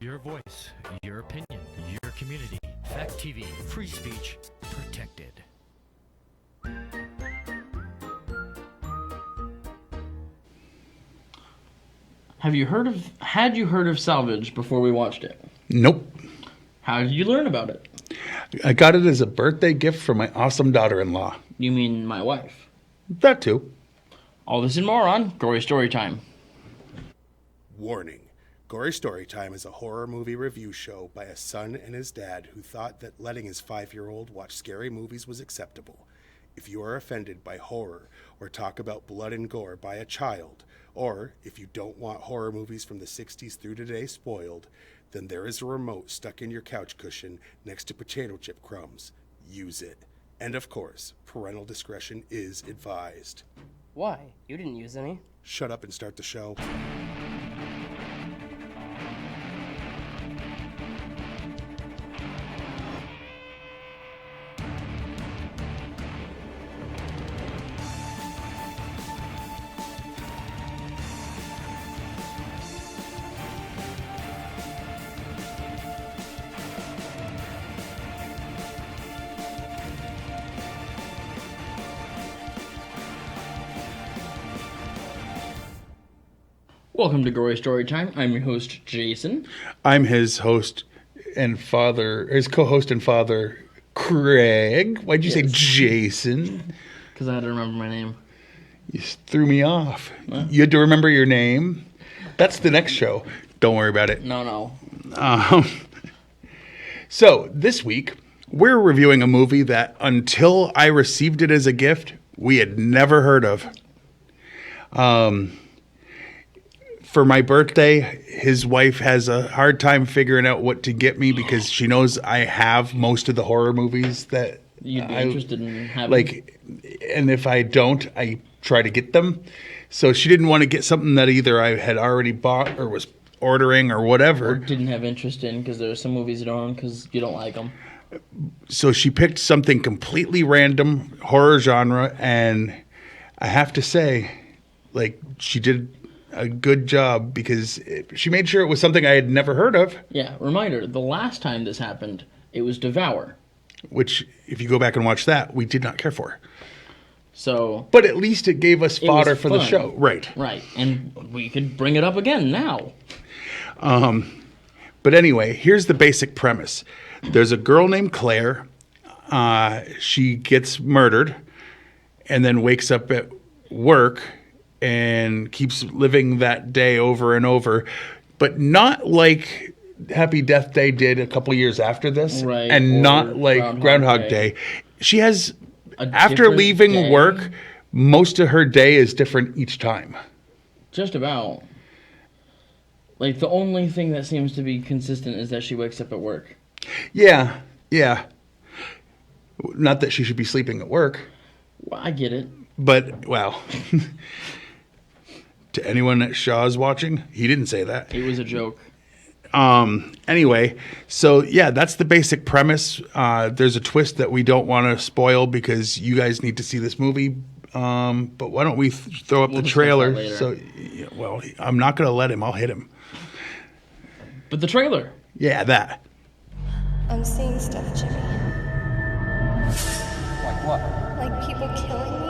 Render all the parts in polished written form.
Your voice, your opinion, your community. Fact TV, free speech, protected. Had you heard of Salvage before we watched it? Nope. How did you learn about it? I got it as a birthday gift from my awesome daughter-in-law. You mean my wife? That too. All this and more on Gory Story Time. Warning. Gory Story Time is a horror movie review show by a son and his dad who thought that letting his 5-year-old watch scary movies was acceptable. If you are offended by horror or talk about blood and gore by a child, or if you don't want horror movies from the 60s through today spoiled, then there is a remote stuck in your couch cushion next to potato chip crumbs. Use it. And of course, parental discretion is advised. Why? You didn't use any. Shut up and start the show. Welcome to Gory Story Time. I'm your host, Jason. I'm his host and father, his co-host and father, Craig. Why'd you say Jason? Because I had to remember my name. You threw me off. You had to remember your name. That's the next show. Don't worry about it. No. So this week, we're reviewing a movie that until I received it as a gift, we had never heard of. For my birthday, his wife has a hard time figuring out what to get me because she knows I have most of the horror movies that You'd be interested in having. like, and if I don't, I try to get them. So she didn't want to get something that either I had already bought or was ordering or whatever. Or didn't have interest in because there are some movies you don't own because you don't like them. So she picked something completely random, horror genre, and I have to say, like, she did a good job because she made sure it was something I had never heard of. Yeah, reminder, the last time this happened, it was Devour. Which, if you go back and watch that, we did not care for. So, But at least it gave us fodder for the fun. show. Right. Right, and we could bring it up again now. But anyway, here's the basic premise. There's a girl named Claire. She gets murdered and then wakes up at work and keeps living that day over and over, but not like Happy Death Day did a couple years after this, Right, and or not like Groundhog Day. She has, after different leaving day? work, most of her day is different each time. Just about. Like, the only thing that seems to be consistent is that she wakes up at work. Yeah. Not that she should be sleeping at work, Well, I get it. but, well, to anyone at Shaw's watching, he didn't say that. It was a joke. Anyway, so yeah, that's the basic premise. There's a twist that we don't want to spoil because you guys need to see this movie. But why don't we throw up We'll the discuss trailer? that later. So, yeah, well, I'm not going to let him. I'll hit him. But the trailer. Yeah, that. I'm seeing stuff, Jimmy. Like what? Like people killing me.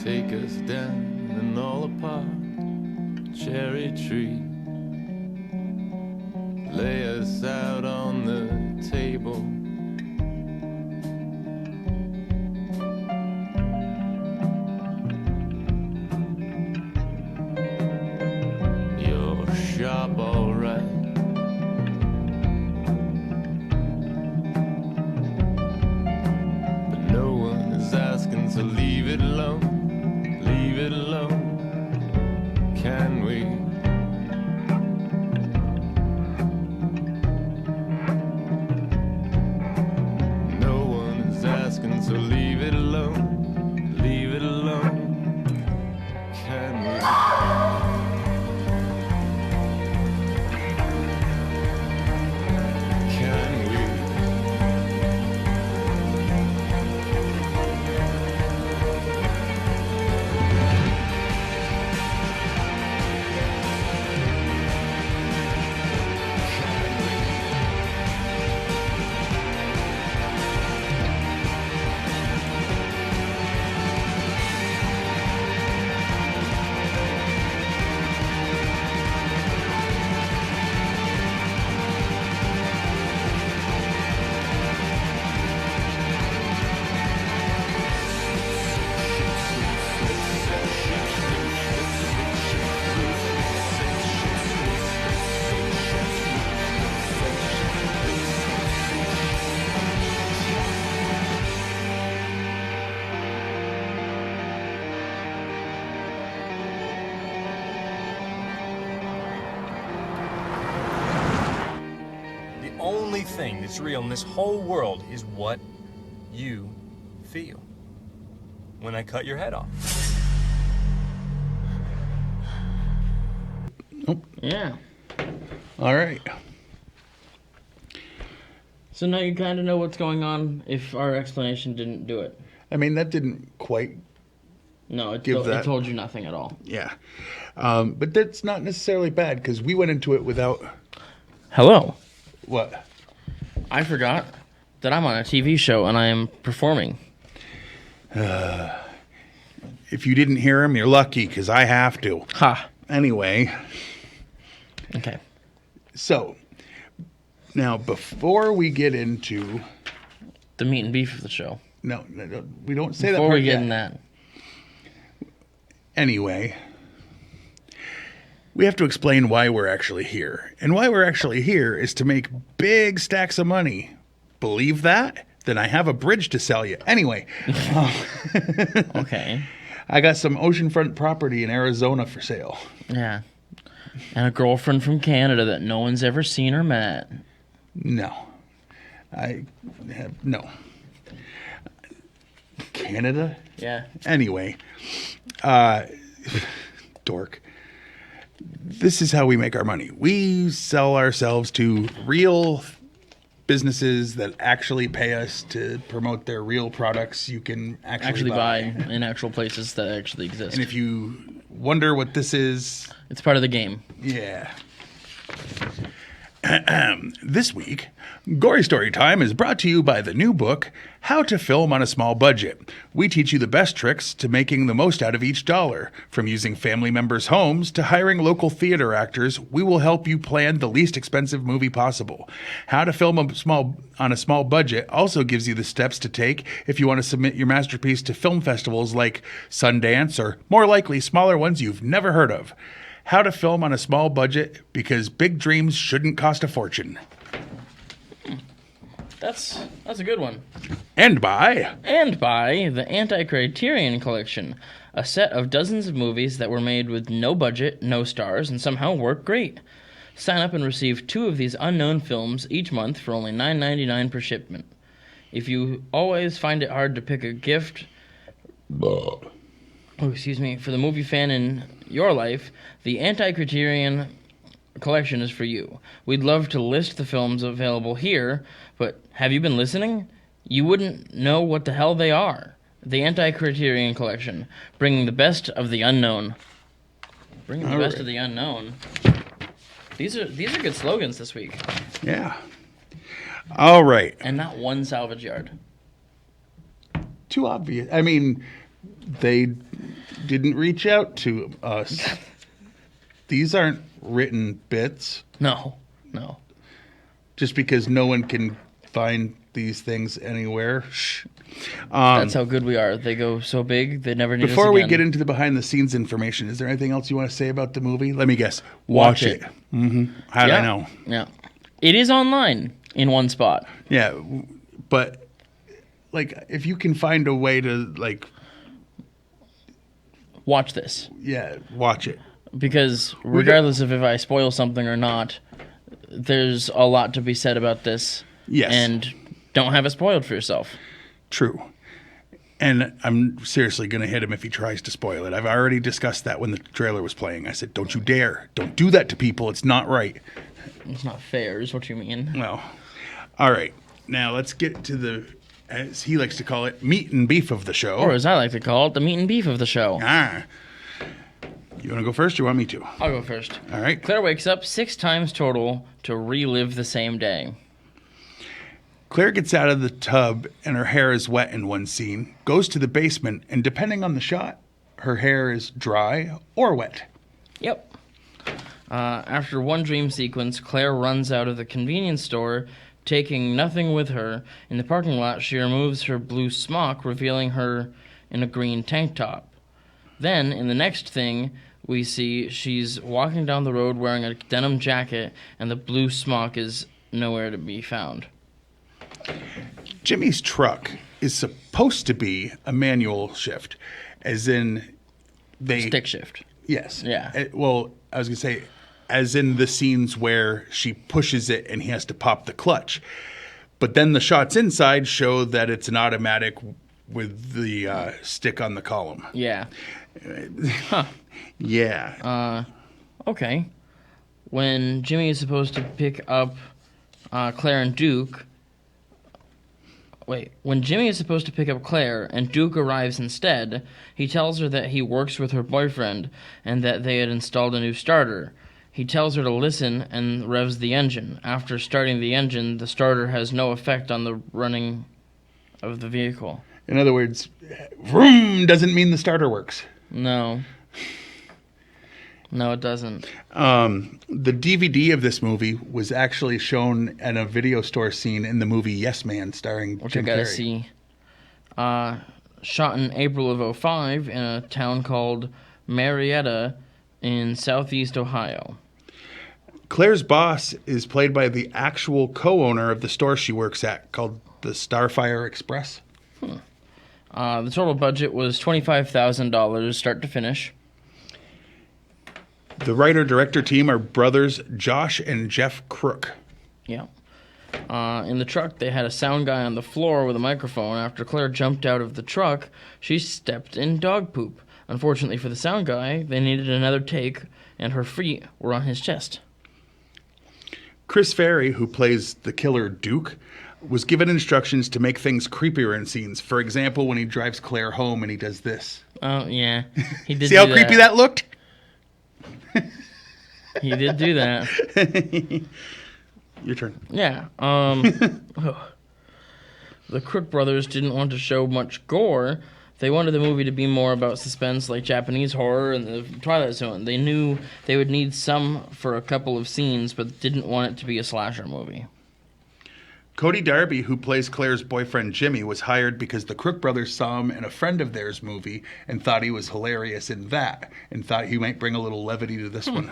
Take us down and all apart, cherry tree. Lay us out on the table. You're sharp, all right. But no one is asking, so leave it alone. Leave it alone. Can we? No one is asking, so leave it alone. Leave it alone. Can we? Can we? thing that's real in this whole world is what you feel when I cut your head off. Yeah. All right. So now you kind of know what's going on if our explanation didn't do it. I mean, that didn't quite. No, it Give told you nothing at all. Yeah. But that's not necessarily bad because we went into it without. Hello. What? I forgot that I'm on a TV show and I am performing. If you didn't hear him, you're lucky because I have to. Ha. Anyway. Okay. So, now before we get into. The meat and beef of the show. No, we don't say that Before part we get yet. in that. Anyway, we have to explain why we're actually here. And why we're actually here is to make big stacks of money. Believe that? Then I have a bridge to sell you. Anyway. Okay. I got some oceanfront property in Arizona for sale. Yeah. And a girlfriend from Canada that no one's ever seen or met. No. I have no. Canada? Yeah. Anyway. Dork. This is how we make our money. We sell ourselves to real businesses that actually pay us to promote their real products you can actually Buy in actual places that actually exist. And if you wonder what this is, it's part of the game. yeah. This week, Gory Story Time is brought to you by the new book, How to Film on a Small Budget. We teach you the best tricks to making the most out of each dollar. From using family members' homes to hiring local theater actors, we will help you plan the least expensive movie possible. How to Film on a Small Budget also gives you the steps to take if you want to submit your masterpiece to film festivals like Sundance or, more likely, smaller ones you've never heard of. How to Film on a Small Budget, because big dreams shouldn't cost a fortune. That's a good one. And by The Anti-Criterion Collection, a set of dozens of movies that were made with no budget, no stars, and somehow work great. Sign up and receive 2 of these unknown films each month for only $9.99 per shipment. If you always find it hard to pick a gift, for the movie fan in your life, the Anti-Criterion Collection is for you. We'd love to list the films available here, but have you been listening? You wouldn't know what the hell they are. The Anti-Criterion Collection, bringing the best of the unknown. Bringing the best of the unknown. These are good slogans this week. yeah. All right. And not one salvage yard. Too obvious. I mean, they didn't reach out to us. These aren't written bits. No. Just because no one can find these things anywhere. Shh. That's how good we are. They go so big, they never need us Before we again. get into the behind-the-scenes information, is there anything else you want to say about the movie? Let me guess. Watch it. Mm-hmm. How'd I know? Yeah. It is online in one spot. Yeah, but, like, if you can find a way to, like... Watch this. Yeah, watch it. Because regardless of if I spoil something or not, there's a lot to be said about this. Yes. And don't have it spoiled for yourself. True. And I'm seriously going to hit him if he tries to spoil it. I've already discussed that when the trailer was playing. I said, don't you dare. Don't do that to people. It's not right. It's not fair, is what you mean. Well, all right. Now let's get to the, as he likes to call it, meat and beef of the show. Or as I like to call it, the meat and beef of the show. You want to go first or you want me to? I'll go first. All right. Claire wakes up 6 times total to relive the same day. Claire gets out of the tub and her hair is wet in one scene, goes to the basement, and depending on the shot, her hair is dry or wet. Yep. After one dream sequence, Claire runs out of the convenience store, taking nothing with her. In the parking lot, she removes her blue smock, revealing her in a green tank top. Then, in the next thing, we see she's walking down the road wearing a denim jacket, and the blue smock is nowhere to be found. Jimmy's truck is supposed to be a manual shift, as in they... Stick shift. Yes. Yeah. Well, I was going to say, as in the scenes where she pushes it and he has to pop the clutch. But then the shots inside show that it's an automatic with the stick on the column. Yeah. Huh. Yeah. Okay. When Jimmy is supposed to pick up Claire and Duke... When Jimmy is supposed to pick up Claire and Duke arrives instead, he tells her that he works with her boyfriend and that they had installed a new starter. He tells her to listen and revs the engine. After starting the engine, the starter has no effect on the running of the vehicle. In other words, vroom doesn't mean the starter works. No. No, it doesn't. The DVD of this movie was actually shown at a video store scene in the movie Yes Man, starring Which Jim I gotta Carrey. see. Shot in April of 2005 in a town called Marietta in southeast Ohio. Claire's boss is played by the actual co-owner of the store she works at, called the Starfire Express. The total budget was $25,000 start to finish. The writer-director team are brothers Josh and Jeff Crook. Yeah. In the truck, they had a sound guy on the floor with a microphone. After Claire jumped out of the truck, she stepped in dog poop. Unfortunately for the sound guy, they needed another take, and her feet were on his chest. Chris Ferry, who plays the killer Duke, was given instructions to make things creepier in scenes. For example, when he drives Claire home and he does this. Oh, yeah. He did See how creepy that looked? He did do that. Your turn. Yeah. The Crook brothers didn't want to show much gore. They wanted the movie to be more about suspense like Japanese horror and the Twilight Zone. They knew they would need some for a couple of scenes, but didn't want it to be a slasher movie. Cody Darby, who plays Claire's boyfriend Jimmy, was hired because the Crook brothers saw him in a friend of theirs movie and thought he was hilarious in that, and thought he might bring a little levity to this one.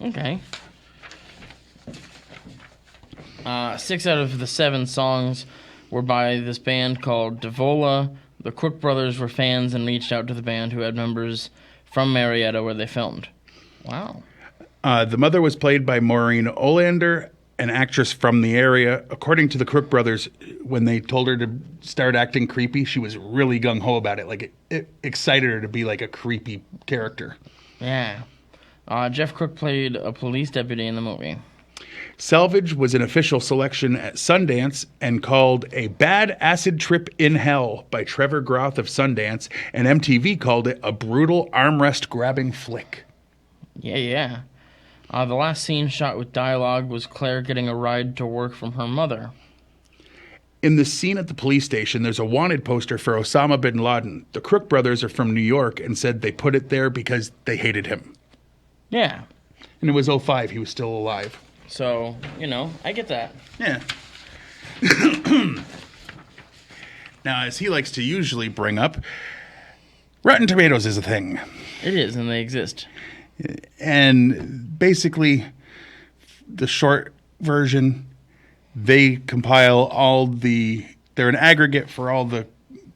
Okay. 6 out of the 7 songs were by this band called Devola. The Crook brothers were fans and reached out to the band, who had members from Marietta where they filmed. Wow. The mother was played by Maureen Olander, an actress from the area. According to the Crook brothers, when they told her to start acting creepy, she was really gung-ho about it. Like, it excited her to be like a creepy character. Yeah. Jeff Crook played a police deputy in the movie. Salvage was an official selection at Sundance and called a bad acid trip in hell by Trevor Groth of Sundance, and MTV called it a brutal armrest-grabbing flick. Yeah. The last scene shot with dialogue was Claire getting a ride to work from her mother. In the scene at the police station, there's a wanted poster for Osama bin Laden. The Crook brothers are from New York and said they put it there because they hated him. Yeah. And it was 2005. He was still alive. So, I get that. Yeah. Now, as he likes to usually bring up, Rotten Tomatoes is a thing. It is, and they exist. And basically, the short version, they compile they're an aggregate for all the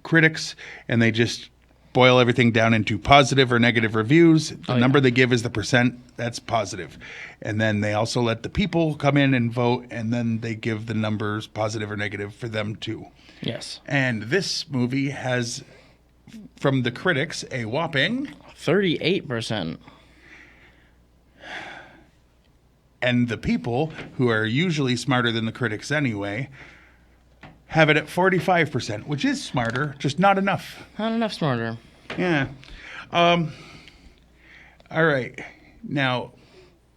critics, and they just boil everything down into positive or negative reviews. The number they give is the percent, that's positive. And then they also let the people come in and vote, and then they give the numbers positive or negative for them too. Yes. And this movie has, from the critics, a whopping 38%. And the people, who are usually smarter than the critics anyway, have it at 45%, which is smarter, just not enough. Not enough smarter. Yeah. All right. Now,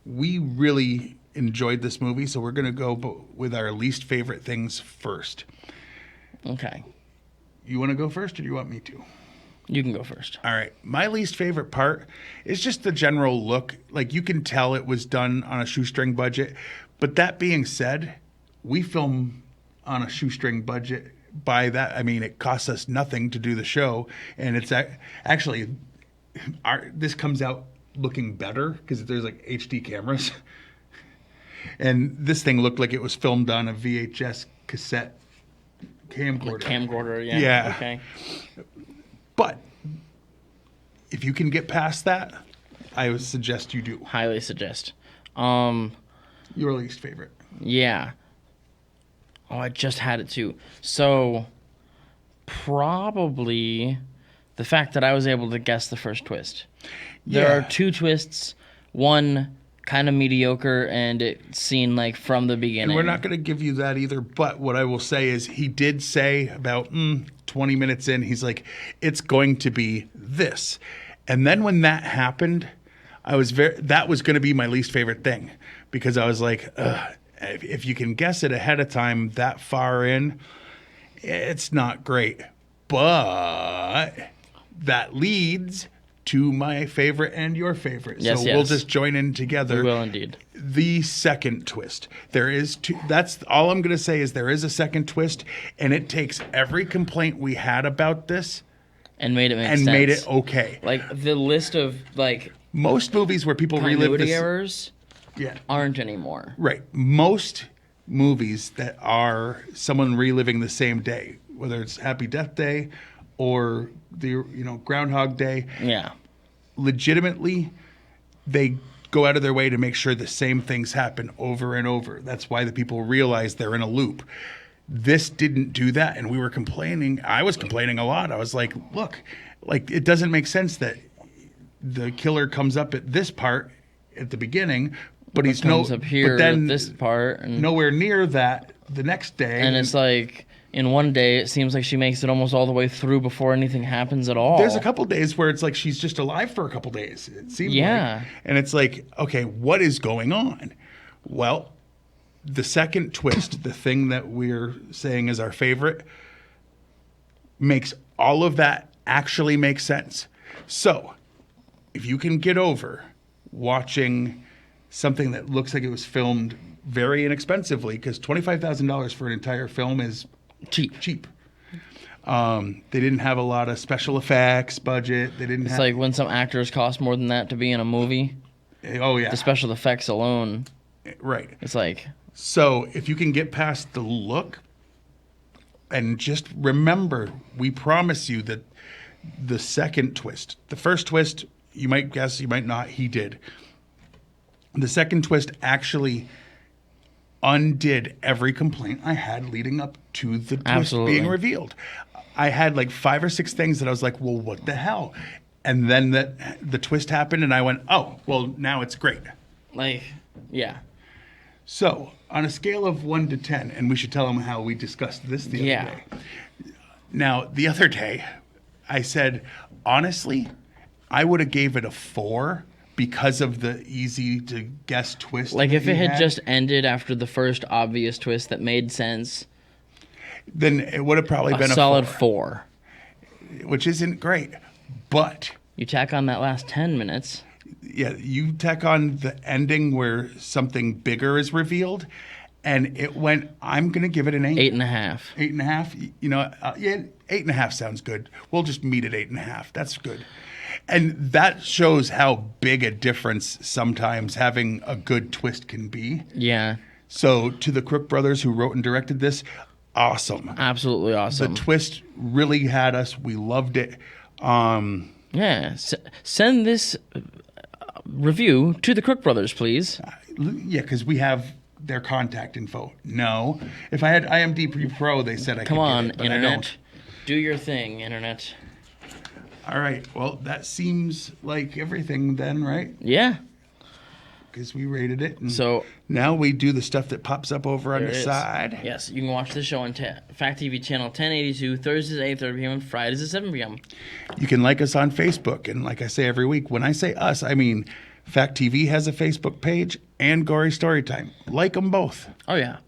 we really enjoyed this movie, so we're going to go with our least favorite things first. Okay. You want to go first, or do you want me to? You can go first. All right. My least favorite part is just the general look. Like, you can tell it was done on a shoestring budget. But that being said, we film on a shoestring budget. By that, I mean it costs us nothing to do the show. And it's actually, this comes out looking better because there's like HD cameras. And this thing looked like it was filmed on a VHS cassette camcorder. Camcorder, yeah. Yeah. Okay. But if you can get past that, I would suggest you do. Highly suggest. Your least favorite. Yeah. Oh, I just had it too. So, probably the fact that I was able to guess the first twist. There are 2 twists. One kind of mediocre, and it's seen like from the beginning. And we're not going to give you that either. But what I will say is, he did say about 20 minutes in, he's like, "It's going to be this." And then when that happened, that was going to be my least favorite thing, because I was like, ugh, if you can guess it ahead of time that far in, it's not great. But that leads to my favorite and your favorite. Yes, so we'll just join in together. We will indeed. The second twist. There is two. That's all I'm going to say is there is a second twist, and it takes every complaint we had about this and made it make sense. and made it okay. Like the list of like Most movies where people relive continuity this errors aren't anymore. Right. Most movies that are someone reliving the same day, whether it's Happy Death Day or the Groundhog Day. Yeah. Legitimately, they go out of their way to make sure the same things happen over and over. That's why the people realize they're in a loop. This didn't do that, and we were complaining. I was complaining a lot. I was like, look, like it doesn't make sense that the killer comes up at this part at the beginning, but he's comes up here but then at this part and nowhere near that the next day. And it's like in one day, it seems like she makes it almost all the way through before anything happens at all. There's a couple days where it's like she's just alive for a couple days. It seems like. And it's like, okay, what is going on? Well, the second twist, the thing that we're saying is our favorite, makes all of that actually make sense. So, if you can get over watching something that looks like it was filmed very inexpensively, because $25,000 for an entire film is cheap. They didn't have a lot of special effects budget. It's like when some actors cost more than that to be in a movie. Oh yeah, the special effects alone. Right. It's like, so if you can get past the look, and just remember, we promise you that the second twist, the first twist, you might guess, you might not. He did. The second twist actually undid every complaint I had leading up to the twist being revealed. I had like 5 or 6 things that I was like, well, what the hell? And then the twist happened, and I went, oh, well, now it's great. Like, yeah. So, on a scale of 1 to 10, and we should tell them how we discussed this the other day. Now, the other day, I said, honestly, I would have gave it a 4 because of the easy to guess twist. Like if it had just ended after the first obvious twist that made sense, then it would have probably been a solid 4, which isn't great. But you tack on that last 10 minutes. Yeah, you tack on the ending where something bigger is revealed, and it went. I'm going to give it an 8. 8.5. 8.5. You know, 8.5 sounds good. We'll just meet at 8.5. That's good. And that shows how big a difference sometimes having a good twist can be. Yeah. So to the Crook brothers who wrote and directed this, awesome. Absolutely awesome. The twist really had us. We loved it. Yeah. Send this review to the Crook brothers, please. Yeah, because we have their contact info. No. If I had IMDb Pro, they said I could Come on, get it, but Internet. I don't. Do your thing, Internet. All right. Well, that seems like everything then, right? Yeah. Because we rated it. And so now we do the stuff that pops up over on the side. Yes, you can watch the show on Fact TV channel 1082, Thursdays at 8:30 p.m. and Fridays at 7 p.m. You can like us on Facebook. And like I say every week, when I say us, I mean Fact TV has a Facebook page and Gory Story Time. Like them both. Oh, yeah.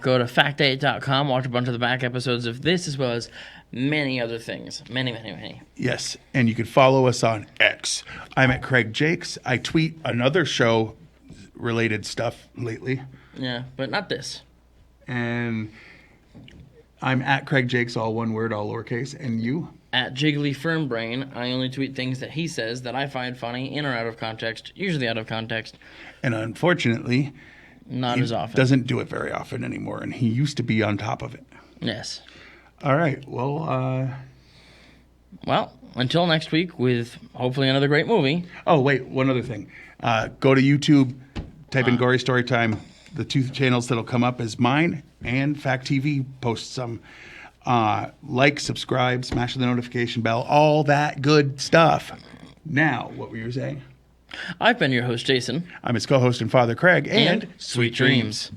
Go to fact8.com, watch a bunch of the back episodes of this, as well as many other things. Many. Yes, and you can follow us on X. I'm at Craig Jakes. I tweet another show-related stuff lately. Yeah, but not this. And I'm at Craig Jakes, all one word, all lowercase. And you? At Jiggly Fernbrain. I only tweet things that he says that I find funny, in or out of context, usually out of context. And unfortunately, not as often. Doesn't do it very often anymore, and he used to be on top of it. Yes. All right. Well, until next week with hopefully another great movie. Oh, wait, one other thing. Go to YouTube, Type in Gory Story Time. The two channels that'll come up is mine and Fact TV posts some. Like, subscribe, smash the notification bell, all that good stuff. Now, what were you saying? I've been your host, Jason. I'm his co-host and father, Craig, and Sweet dreams.